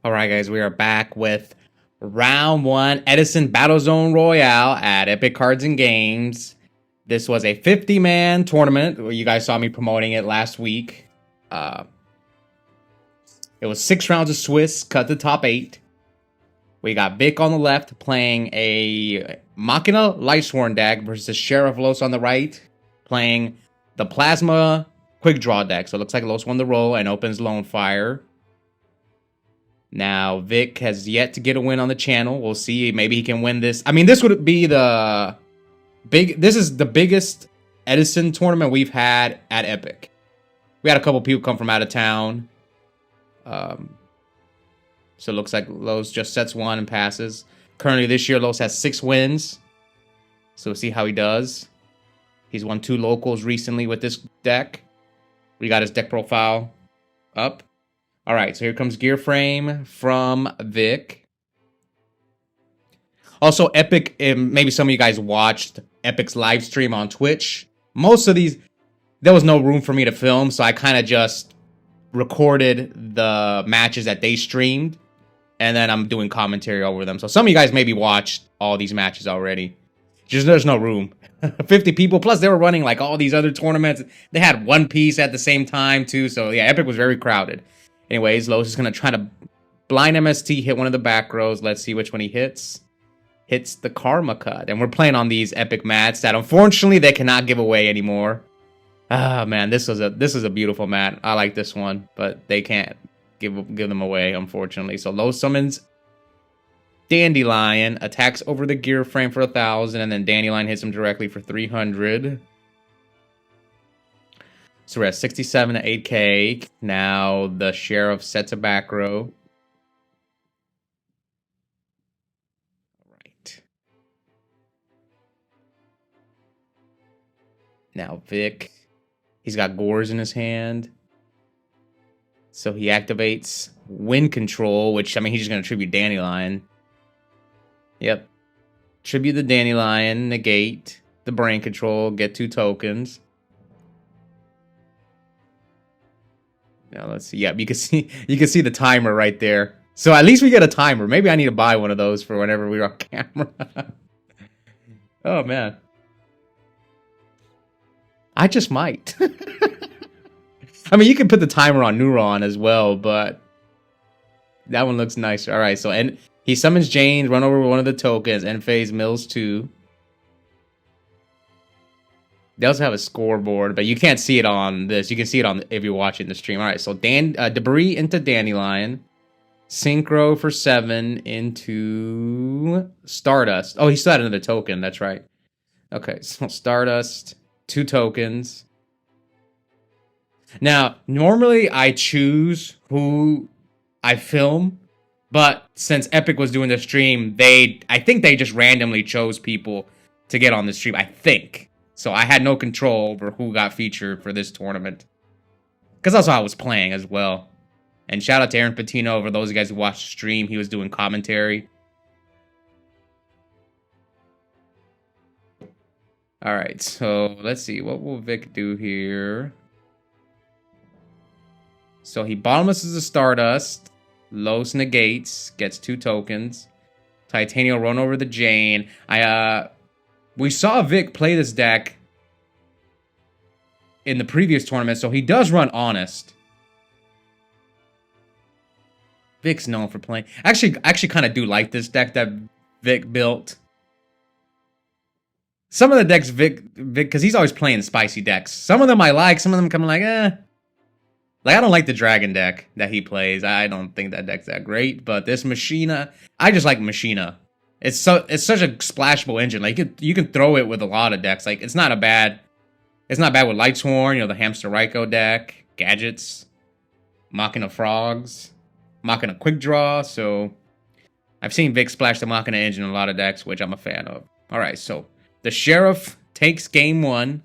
All right, guys, we are back with round one Edison BattleZone ROYALE at Epic Cards and Games. This was a 50-man tournament. You guys saw me promoting it last week. It was 6 rounds of Swiss, cut the top 8. We got Vic on the left playing a Machina Lightsworn deck versus Sheriff Los on the right playing the Plasma Quickdraw deck. So it looks like Los won the roll and opens Lone Fire. Now, Vic has yet to get a win on the channel. We'll see. Maybe he can win this. I mean, this would be this is the biggest Edison tournament we've had at Epic. We had a couple people come from out of town. So it looks like Los just sets one and passes. Currently, this year, Los has 6 wins. So we'll see how he does. He's won 2 locals recently with this deck. We got his deck profile up. All right, so here comes Gear Frame from Vic. Also, Epic, maybe some of you guys watched Epic's live stream on Twitch. Most of these, there was no room for me to film, so I kind of just recorded the matches that they streamed, and then I'm doing commentary over them. So some of you guys maybe watched all these matches already. Just there's no room. 50 people, plus they were running like all these other tournaments. They had One Piece at the same time, too, so yeah, Epic was very crowded. Anyways, Los is going to try to blind MST, hit one of the back rows. Let's see which one he hits. Hits the Karma Cut. And we're playing on these epic mats that unfortunately they cannot give away anymore. Ah, man, this is a beautiful mat. I like this one, but they can't give them away, unfortunately. So Los summons Dandelion, attacks over the Gear Frame for 1,000, and then Dandelion hits him directly for 300. So we're at 67 to 8K. Now the Sheriff sets a back row. All right. Now Vic, he's got Gores in his hand. So he activates Wind Control, which, I mean, he's just going to tribute Dandelion. Yep. Tribute the Dandelion, negate the Brain Control, get 2 tokens. Now let's see. Yep, you can see the timer right there. So at least we get a timer. Maybe I need to buy one of those for whenever we're on camera. Oh man. I just might. I mean, you can put the timer on Neuron as well, but that one looks nicer. All right, so and he summons Jane's, run over one of the tokens, end phase mills 2. They also have a scoreboard, but you can't see it on this. You can see it on if you're watching the stream. All right, so Debris into Dandelion. Synchro for 7 into Stardust. Oh, he still had another token. That's right. Okay, so Stardust, 2 tokens. Now, normally I choose who I film, but since Epic was doing the stream, I think they just randomly chose people to get on the stream. I think. So I had no control over who got featured for this tournament. Because that's how I was playing as well. And shout out to Aaron Patino for those of you guys who watched the stream. He was doing commentary. Alright, so let's see. What will Vic do here? So he bottomlesses the Stardust. Los negates. Gets 2 tokens. Titanium run over the Jane. We saw Vic play this deck in the previous tournament, so he does run Honest. Vic's known for playing. Actually kind of do like this deck that Vic built. Some of the decks Vic, because he's always playing spicy decks. Some of them I like, some of them come like, eh. Like, I don't like the Dragon deck that he plays. I don't think that deck's that great, but this Machina, I just like Machina. It's such a splashable engine. Like you can throw it with a lot of decks. Like it's not bad with Lightsworn, you know, the Hamster Raikou deck, Gadgets, Machina Frogs, Machina Quickdraw. So I've seen Vic splash the Machina engine in a lot of decks, which I'm a fan of. All right, so the Sheriff takes game 1.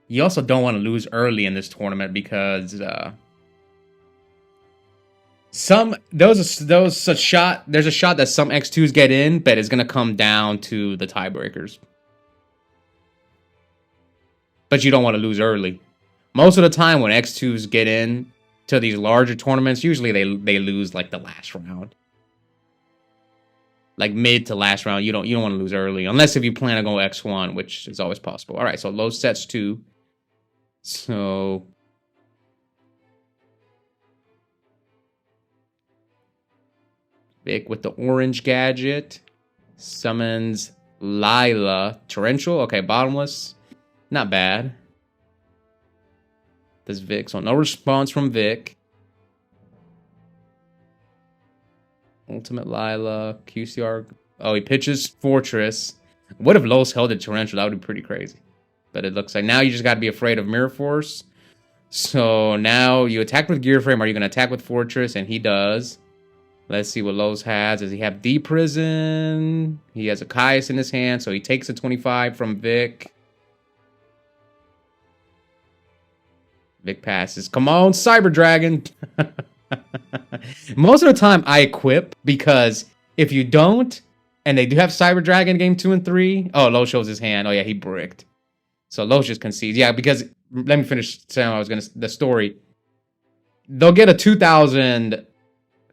You also don't want to lose early in this tournament because there's a shot that some X2s get in, but it's gonna come down to the tiebreakers. But you don't want to lose early. Most of the time when X2s get in, to these larger tournaments, usually they lose like the last round. Like mid to last round, you don't want to lose early unless if you plan to go X1, which is always possible. All right, so low sets 2. So Vic with the orange gadget summons Lila Torrential. Okay, bottomless, not bad. Does Vic? So no response from Vic. Ultimate Lila, QCR. Oh, he pitches Fortress. What if Los held a Torrential? That would be pretty crazy. But it looks like now you just got to be afraid of Mirror Force. So now you attack with Gear Frame. Are you going to attack with Fortress? And he does. Let's see what Los has. Does he have D-Prison? He has a Caius in his hand, so he takes a 25 from Vic. Vic passes. Come on, Cyber Dragon. Most of the time I equip, because if you don't, and they do have Cyber Dragon game 2 and 3. Oh, Lo shows his hand. Oh yeah, he bricked. So Lo just concedes. Yeah, because let me finish saying the story. They'll get a 2,000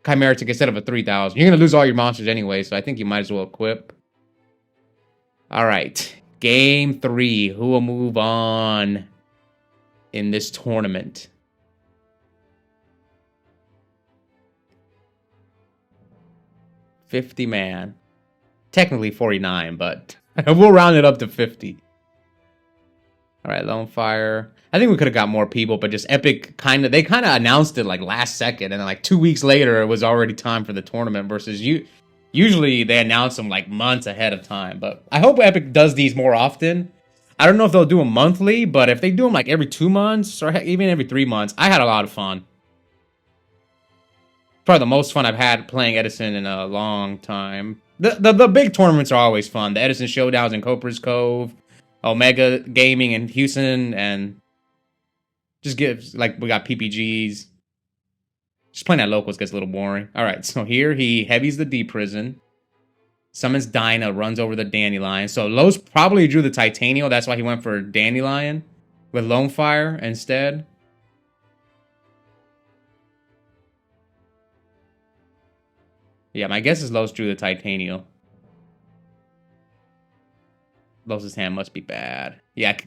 Chimera ticket instead of a 3,000. You're gonna lose all your monsters anyway, so I think you might as well equip. All right, game 3. Who will move on in this tournament? $50 man. Technically 49, but we'll round it up to 50. All right, Lone Fire. I think we could have got more people, but just Epic they kind of announced it like last second, and then like 2 weeks later, it was already time for the tournament. Versus usually they announce them like months ahead of time. But I hope Epic does these more often. I don't know if they'll do them monthly, but if they do them like every 2 months or even every 3 months, I had a lot of fun. Probably the most fun I've had playing Edison in a long time. The big tournaments are always fun. The Edison Showdowns in Copra's Cove, Omega Gaming in Houston, and just we got PPGs. Just playing at locals gets a little boring. All right, so here he heavies the D-Prison. Summons Dinah, runs over the Dandelion. So Los probably drew the Titanium. That's why he went for Dandelion with Lone Fire instead. Yeah, my guess is Los drew the Titanium. Los's hand must be bad. Yeah,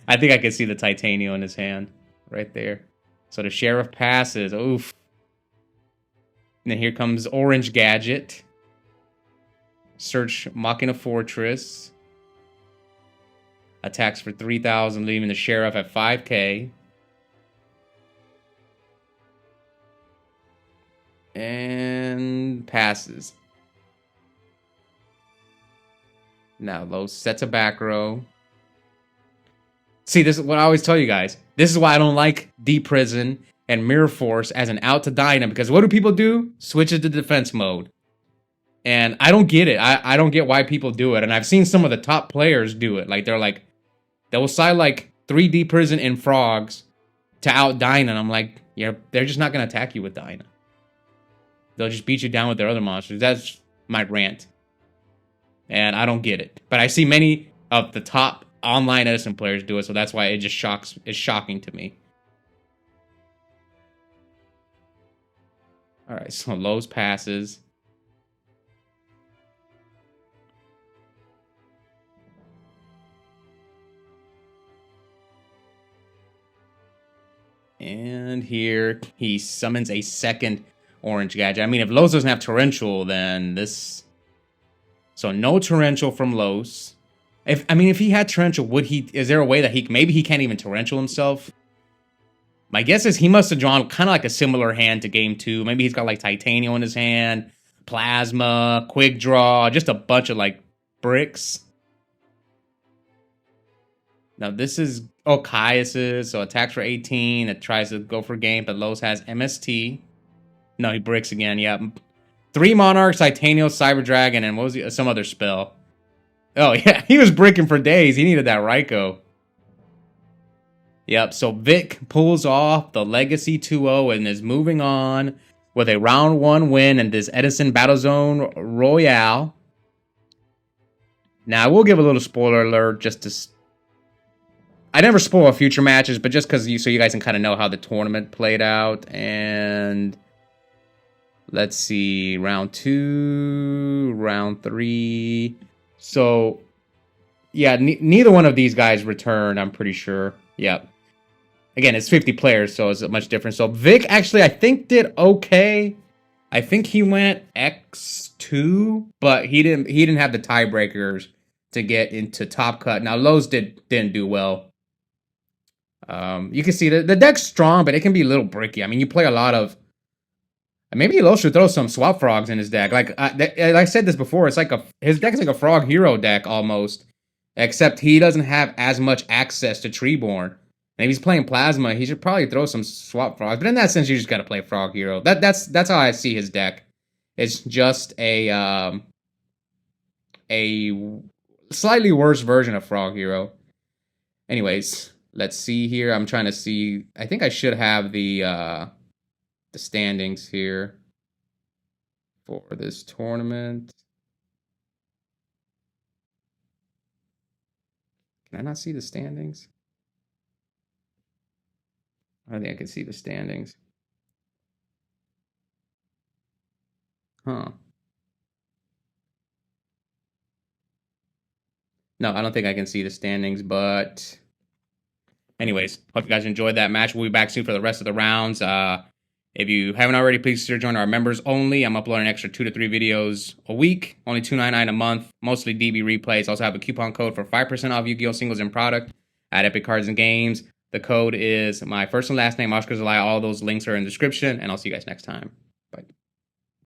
I think I can see the Titanium in his hand right there. So the Sheriff passes. Oof. And then here comes Orange Gadget. Search Machina Fortress. Attacks for 3,000, leaving the Sheriff at 5k. And passes. Now Los sets a back row. See, this is what I always tell you guys. This is why I don't like D-Prison and Mirror Force as an out to Dyna, because what do people do? Switches to defense mode. And I don't get it. I don't get why people do it. And I've seen some of the top players do it. Like, they will side like 3 D-Prison and Frogs to out Dyna. And I'm like, yeah, they're just not going to attack you with Dyna. They'll just beat you down with their other monsters. That's my rant. And I don't get it. But I see many of the top online Edison players do it, so that's why it's shocking to me. Alright, so Los passes. And here he summons a second Orange Gadget. I mean, if Los doesn't have Torrential, then this... So no Torrential from Los. If he had Torrential, is there a way that maybe he can't even Torrential himself? My guess is he must have drawn kind of like a similar hand to game 2. Maybe he's got like Titanium in his hand, Plasma, Quickdraw, just a bunch of like bricks. Now this is Caius's, so attacks for 18. It tries to go for game, but Los has MST. No, he bricks again. Yeah, 3 Monarchs, Titanium, Cyber Dragon, and what was some other spell? Oh yeah, he was bricking for days. He needed that Raikou. Yep. So Vic pulls off the Legacy 2-0 and is moving on with a round 1 win in this Edison BattleZone ROYALE. Now I will give a little spoiler alert just to. I never spoil future matches, but just because so you guys can kind of know how the tournament played out. And let's see, round 2, round 3. So yeah, neither one of these guys returned, I'm pretty sure. Yep. Again, it's 50 players, so it's much different. So Vic actually, I think, did okay. I think he went X2, but he didn't have the tiebreakers to get into Top Cut. Now Lowe's didn't do well. You can see the deck's strong, but it can be a little bricky. I mean, you play a lot of. Maybe Lowe should throw some swap frogs in his deck. Like I said this before, it's like his deck is like a frog hero deck almost, except he doesn't have as much access to Treeborn. And if he's playing Plasma, he should probably throw some swap frogs. But in that sense, you just gotta play Frog Hero. That's how I see his deck. It's just a slightly worse version of Frog Hero. Anyways, let's see here. I'm trying to see. I think I should have the standings here for this tournament. Can I not see the standings? I don't think I can see the standings. Huh. No, I don't think I can see the standings, but anyways, hope you guys enjoyed that match. We'll be back soon for the rest of the rounds. If you haven't already, please consider joining our members only. I'm uploading an extra 2 to 3 videos a week, only $2.99 a month, mostly DB replays. Also have a coupon code for 5% off Yu-Gi-Oh! Singles and product at Epic Cards and Games. The code is my first and last name, Oscar Zelaya. All those links are in the description, and I'll see you guys next time.